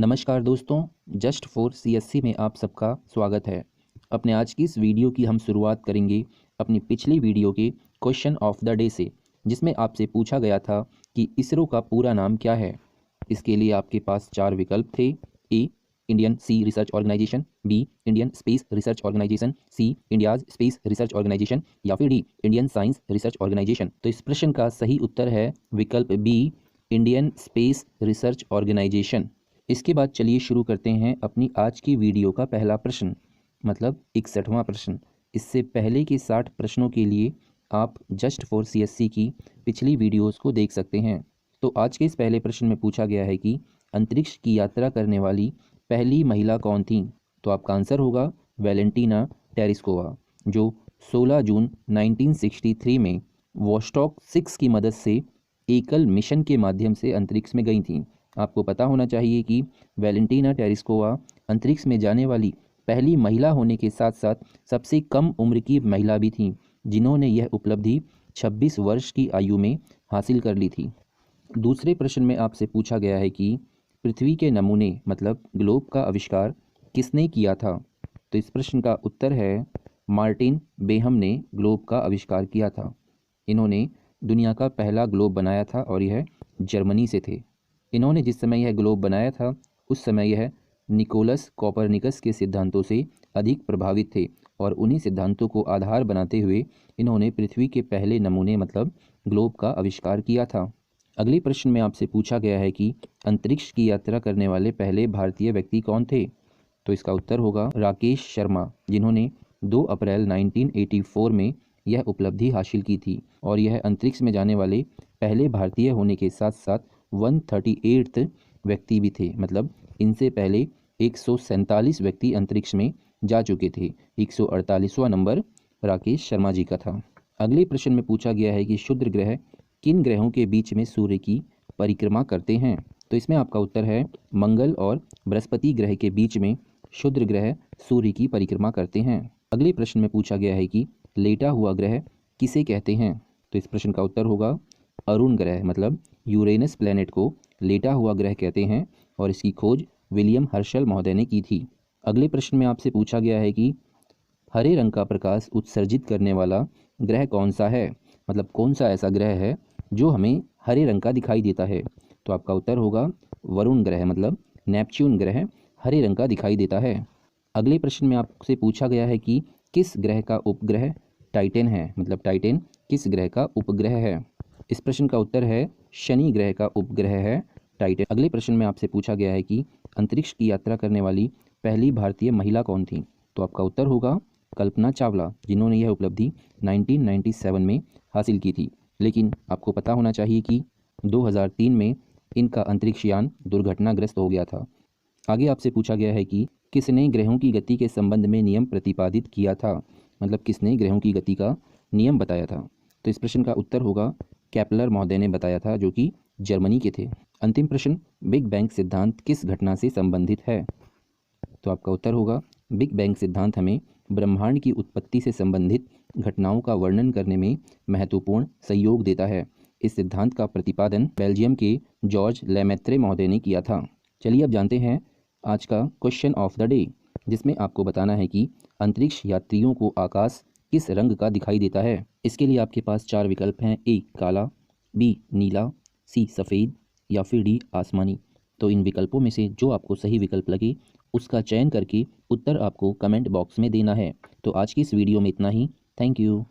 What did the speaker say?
नमस्कार दोस्तों, just for CSC में आप सबका स्वागत है। अपने आज की इस वीडियो की हम शुरुआत करेंगे अपनी पिछली वीडियो के क्वेश्चन ऑफ द डे से, जिसमें आपसे पूछा गया था कि इसरो का पूरा नाम क्या है। इसके लिए आपके पास चार विकल्प थे। A, Indian sea research organisation, B, Indian space research organisation, C, India's space research organisation, या फिर D, Indian science research organisation. तो इस प्रश्न का सही उत्तर है विकल्प B, Indian space research organisation. इसके बाद चलिए शुरू करते हैं अपनी आज की वीडियो का पहला प्रश्न, मतलब 61वां प्रश्न। इससे पहले के 60 प्रश्नों के लिए आप जस्ट फॉर सीएससी की पिछली वीडियोस को देख सकते हैं। तो आज के इस पहले प्रश्न में पूछा गया है कि अंतरिक्ष की यात्रा करने वाली पहली महिला कौन थी। तो आपका आंसर होगा वैलेंटीना टेरेस्कोवा, जो 16 जून 1963 में वोस्टॉक 6 की मदद से एकल मिशन के माध्यम से अंतरिक्ष में गई थीं। आपको पता होना चाहिए कि वैलेंटीना टेरेस्कोवा अंतरिक्ष में जाने वाली पहली महिला होने के साथ साथ सबसे कम उम्र की महिला भी थीं, जिन्होंने यह उपलब्धि 26 वर्ष की आयु में हासिल कर ली थी। दूसरे प्रश्न में आपसे पूछा गया है कि पृथ्वी के नमूने मतलब ग्लोब का आविष्कार किसने किया था। तो इस प्रश्न का उत्तर है मार्टिन बेहम ने ग्लोब का आविष्कार किया था। इन्होंने दुनिया का पहला ग्लोब बनाया था और यह जर्मनी से थे। इन्होंने जिस समय यह ग्लोब बनाया था उस समय यह निकोलस कॉपरनिकस के सिद्धांतों से अधिक प्रभावित थे और उन्हीं सिद्धांतों को आधार बनाते हुए इन्होंने पृथ्वी के पहले नमूने मतलब ग्लोब का आविष्कार किया था। अगले प्रश्न में आपसे पूछा गया है कि अंतरिक्ष की यात्रा करने वाले पहले भारतीय व्यक्ति कौन थे। तो इसका उत्तर होगा राकेश शर्मा, जिन्होंने 2 अप्रैल 1984 में यह उपलब्धि हासिल की थी और यह अंतरिक्ष में जाने वाले पहले भारतीय होने के साथ साथ 138th व्यक्ति भी थे। मतलब इनसे पहले 147 व्यक्ति अंतरिक्ष में जा चुके थे। 148वां नंबर राकेश शर्मा जी का था। अगले प्रश्न में पूछा गया है कि क्षुद्र ग्रह किन ग्रहों के बीच में सूर्य की परिक्रमा करते हैं। तो इसमें आपका उत्तर है मंगल और बृहस्पति ग्रह के बीच में क्षुद्र ग्रह सूर्य की परिक्रमा करते हैं। अगले प्रश्न में पूछा गया है कि लेटा हुआ ग्रह किसे कहते हैं। तो इस प्रश्न का उत्तर होगा अरुण ग्रह, मतलब यूरेनस प्लैनेट को लेटा हुआ ग्रह कहते हैं और इसकी खोज विलियम हर्शल महोदय ने की थी। अगले प्रश्न में आपसे पूछा गया है कि हरे रंग का प्रकाश उत्सर्जित करने वाला ग्रह कौन सा है, मतलब कौन सा ऐसा ग्रह है जो हमें हरे रंग का दिखाई देता है। तो आपका उत्तर होगा वरुण ग्रह, मतलब नेपच्यून ग्रह हरे रंग का दिखाई देता है। अगले प्रश्न में आपसे पूछा गया है कि किस ग्रह का उपग्रह टाइटन है, मतलब टाइटन किस ग्रह का उपग्रह है। इस प्रश्न का उत्तर है शनि ग्रह का उपग्रह है टाइटन। अगले प्रश्न में आपसे पूछा गया है कि अंतरिक्ष की यात्रा करने वाली पहली भारतीय महिला कौन थी। तो आपका उत्तर होगा कल्पना चावला, जिन्होंने यह उपलब्धि 1997 में हासिल की थी। लेकिन आपको पता होना चाहिए कि 2003 में इनका अंतरिक्ष यान दुर्घटनाग्रस्त हो गया था। आगे आपसे पूछा गया है कि किसने ग्रहों की गति के संबंध में नियम प्रतिपादित किया था, मतलब किसने ग्रहों की गति का नियम बताया था। तो इस प्रश्न का उत्तर होगा केपलर महोदय ने बताया था, जो कि जर्मनी के थे। अंतिम प्रश्न, बिग बैंग सिद्धांत किस घटना से संबंधित है। तो आपका उत्तर होगा बिग बैंग सिद्धांत हमें ब्रह्मांड की उत्पत्ति से संबंधित घटनाओं का वर्णन करने में महत्वपूर्ण सहयोग देता है। इस सिद्धांत का प्रतिपादन बेल्जियम के जॉर्ज लेमेत्रे महोदय ने किया था। चलिए अब जानते हैं आज का क्वेश्चन ऑफ द डे, जिसमें आपको बताना है कि अंतरिक्ष यात्रियों को आकाश किस रंग का दिखाई देता है। इसके लिए आपके पास चार विकल्प हैं। ए काला, बी नीला, सी सफ़ेद, या फिर डी आसमानी। तो इन विकल्पों में से जो आपको सही विकल्प लगे उसका चयन करके उत्तर आपको कमेंट बॉक्स में देना है। तो आज की इस वीडियो में इतना ही। Thank you.